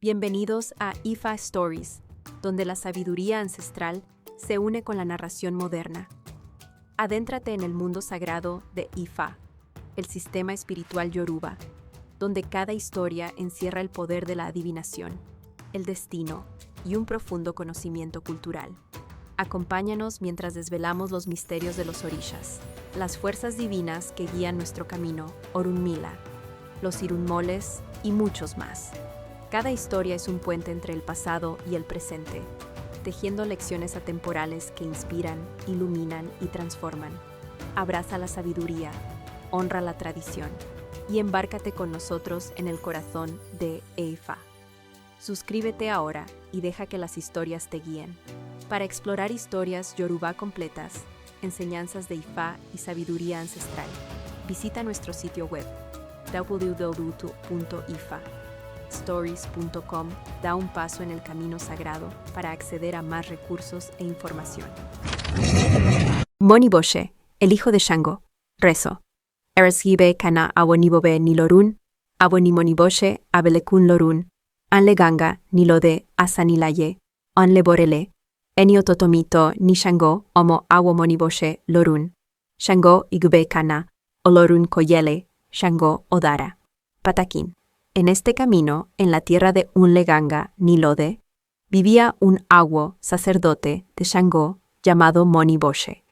Bienvenidos a Ifa Stories, donde la sabiduría ancestral se une con la narración moderna. Adéntrate en el mundo sagrado de Ifa, el sistema espiritual yoruba, donde cada historia encierra el poder de la adivinación, el destino y un profundo conocimiento cultural. Acompáñanos mientras desvelamos los misterios de los orishas, las fuerzas divinas que guían nuestro camino, Orunmila, los irunmoles y muchos más. Cada historia es un puente entre el pasado y el presente, tejiendo lecciones atemporales que inspiran, iluminan y transforman. Abraza la sabiduría, honra la tradición y embárcate con nosotros en el corazón de Ifa. Suscríbete ahora y deja que las historias te guíen. Para explorar historias yoruba completas, enseñanzas de Ifa y sabiduría ancestral, visita nuestro sitio web www.ifastories.com. Da un paso en el camino sagrado para acceder a más recursos e información. Moniboshe, el hijo de Shango, rezo. Eresgibe kana awonibobe nilorun, awonimoniboshe abelekun lorun, anleganga nilode asanilaye, anleborele, eniototomito ni Shango omo awomoniboshe lorun, Shango igube kana, olorun koyele, Shango odara. Patakin. En este camino, en la tierra de Unleganga, Nilode, vivía un awo sacerdote de Shango llamado Moniboshe.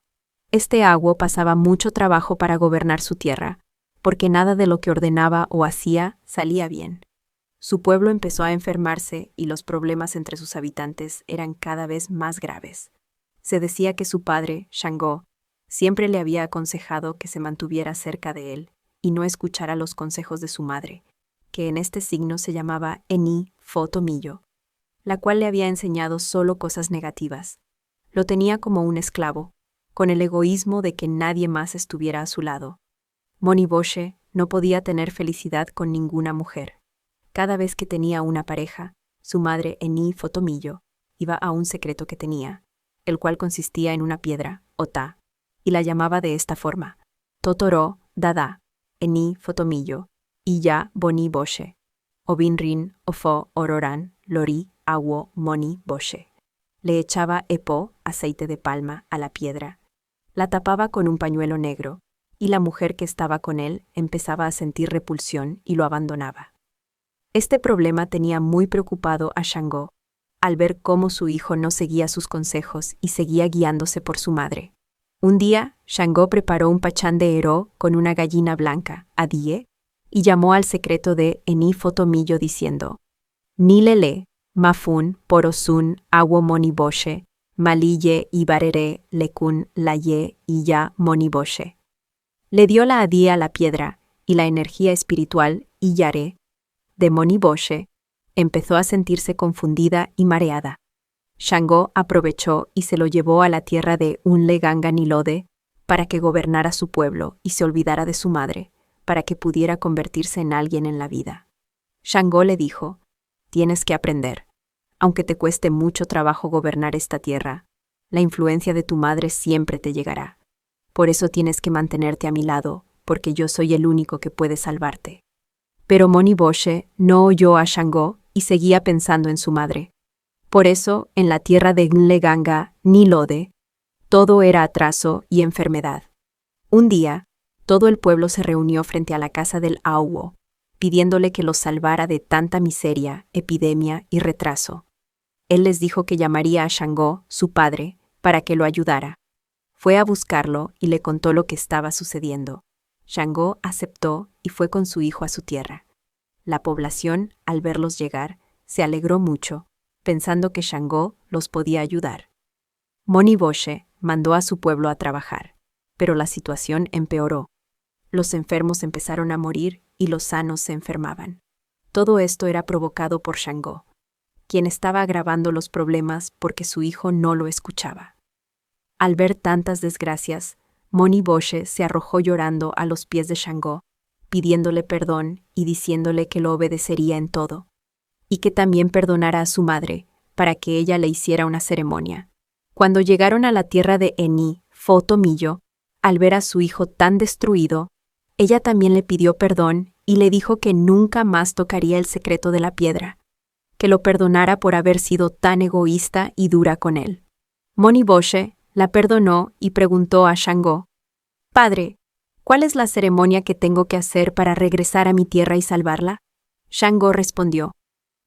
Este awo pasaba mucho trabajo para gobernar su tierra, porque nada de lo que ordenaba o hacía salía bien. Su pueblo empezó a enfermarse y los problemas entre sus habitantes eran cada vez más graves. Se decía que su padre, Shango, siempre le había aconsejado que se mantuviera cerca de él y no escuchara los consejos de su madre, que en este signo se llamaba Eni Fotomillo, la cual le había enseñado solo cosas negativas. Lo tenía como un esclavo, con el egoísmo de que nadie más estuviera a su lado. Moniboshe no podía tener felicidad con ninguna mujer. Cada vez que tenía una pareja, su madre Eni Fotomillo iba a un secreto que tenía, el cual consistía en una piedra, Ota, y la llamaba de esta forma: Totoro Dada, Eni Fotomillo, Iya Boni Boshe, Obinrin Ofo Ororan, Lori Awo Moni Boshe. Le echaba epo, aceite de palma, a la piedra. La tapaba con un pañuelo negro, y la mujer que estaba con él empezaba a sentir repulsión y lo abandonaba. Este problema tenía muy preocupado a Shango, al ver cómo su hijo no seguía sus consejos y seguía guiándose por su madre. Un día, Shango preparó un pachán de Ero con una gallina blanca, Adie, y llamó al secreto de Eni Fotomillo diciendo: Nilele, Mafun, Porosun, Awo Moniboshe, Malille Ibarere, Lekun, Laye, Iya Moniboshe. Le dio la Adie a la piedra, y la energía espiritual, Iyare, de Moniboshe, empezó a sentirse confundida y mareada. Shango aprovechó y se lo llevó a la tierra de Unleganga Nilode para que gobernara su pueblo y se olvidara de su madre, para que pudiera convertirse en alguien en la vida. Shango le dijo: Tienes que aprender. Aunque te cueste mucho trabajo gobernar esta tierra, la influencia de tu madre siempre te llegará. Por eso tienes que mantenerte a mi lado, porque yo soy el único que puede salvarte. Pero Moniboshe no oyó a Shango y seguía pensando en su madre. Por eso, en la tierra de Nleganga, Nilode, todo era atraso y enfermedad. Un día, todo el pueblo se reunió frente a la casa del Awo, pidiéndole que los salvara de tanta miseria, epidemia y retraso. Él les dijo que llamaría a Shango, su padre, para que lo ayudara. Fue a buscarlo y le contó lo que estaba sucediendo. Shango aceptó y fue con su hijo a su tierra. La población, al verlos llegar, se alegró mucho, pensando que Shango los podía ayudar. Moniboshe mandó a su pueblo a trabajar, pero la situación empeoró. Los enfermos empezaron a morir y los sanos se enfermaban. Todo esto era provocado por Shango, quien estaba agravando los problemas porque su hijo no lo escuchaba. Al ver tantas desgracias, Moniboshe se arrojó llorando a los pies de Shango, pidiéndole perdón y diciéndole que lo obedecería en todo, y que también perdonara a su madre para que ella le hiciera una ceremonia. Cuando llegaron a la tierra de Eni Fotomillo, al ver a su hijo tan destruido, ella también le pidió perdón y le dijo que nunca más tocaría el secreto de la piedra. que lo perdonara por haber sido tan egoísta y dura con él. Moniboche la perdonó y preguntó a Shango: «Padre, ¿cuál es la ceremonia que tengo que hacer para regresar a mi tierra y salvarla?» Shango respondió: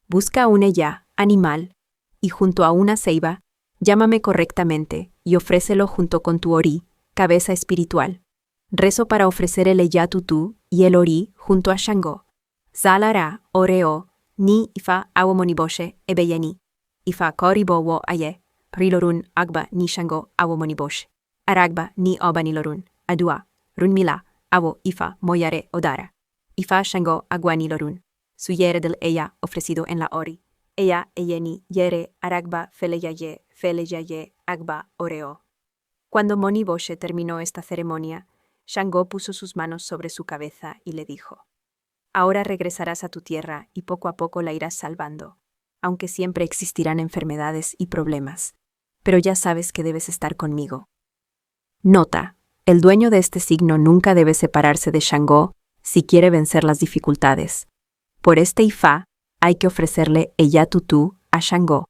«Busca un Eya, animal, y junto a una ceiba, llámame correctamente y ofrécelo junto con tu Ori, cabeza espiritual. Rezo para ofrecer el Eya Tutú y el Ori junto a Shango. Zalara, Oreo, ni ifa awo Moniboche ebeyeni, ifa koribowo aye, rilorun agba ni Shango awo Moniboche, aragba ni oba nilorun, adua, runmila, awo ifa moyare odara, ifa Shango agua nilorun, su yere del Eya ofrecido en la Ori. Eya eyeni yere aragba feleyaye agba oreo». Cuando Moniboche terminó esta ceremonia, Shango puso sus manos sobre su cabeza y le dijo: «Ahora regresarás a tu tierra y poco a poco la irás salvando, aunque siempre existirán enfermedades y problemas. Pero ya sabes que debes estar conmigo». Nota: el dueño de este signo nunca debe separarse de Shango si quiere vencer las dificultades. Por este Ifá, hay que ofrecerle Eya Tutú a Shango.